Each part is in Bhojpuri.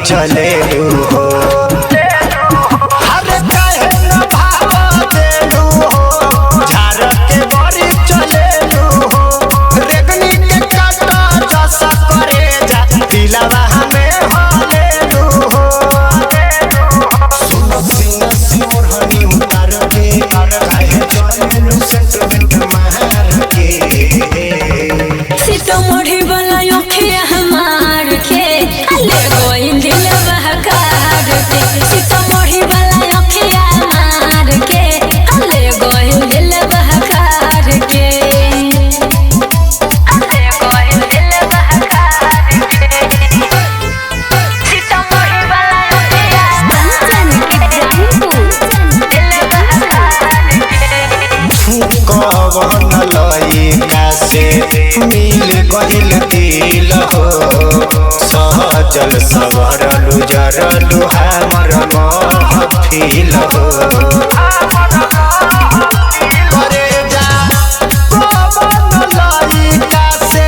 चले हो। अरे काहे न भाव देलू हो, झाड़ के बड़ी चले हो। रेगनी के काटा जसा करे जा, दिलवा हमें हालेलू हो। सुनो सीना से ओढ़नी उतार के, काहे चलेलू सेंटिमेंट मार के। सीतामढ़ी वाला अखिया हमार के ले गोइल दिल बहकार के। सीतामढ़ी वाला अखिया हमार के ले गोइल दिल बहकार के। ले गोइल दिल बहकार के। सीतामढ़ी वाला अखिया हमार के दिल बहकार के। कवन लइका से मिल गइल दिल हो, सहजल सवरलू जरलू हमर महफिल हो। करे जा कवन लइका से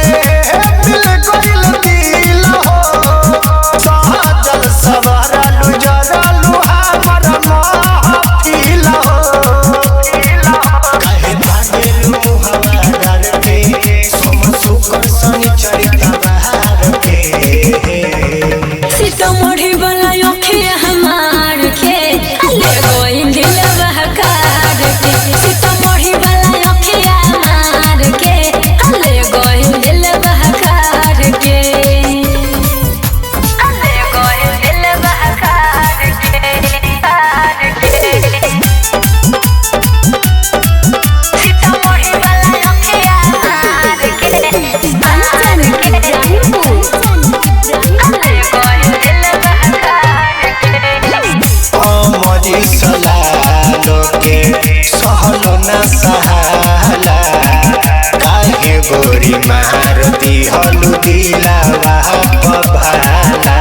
मिल गइल दिल हो, सहजल सवरलू जरलू हमर महफिल हो। काहे भागेलू हवादार के, सोम शुक्र शनि चरिता बहार के। सीतामढ़ी वाला अखिया हमार के ले गोइल दिल बहकार के। सीतामढ़ी वाला अखिया हमार के ले गोइल दिल बहकार के। ले गोइल दिल बहकार के। सीतामढ़ी वाला अखिया हमार के बंचन के जयपुर ले गोइल दिल बहकार के। अमरी सलालो के सहलो न सहाला, काहे गोरी मार दिहलू दिलवा पभाला।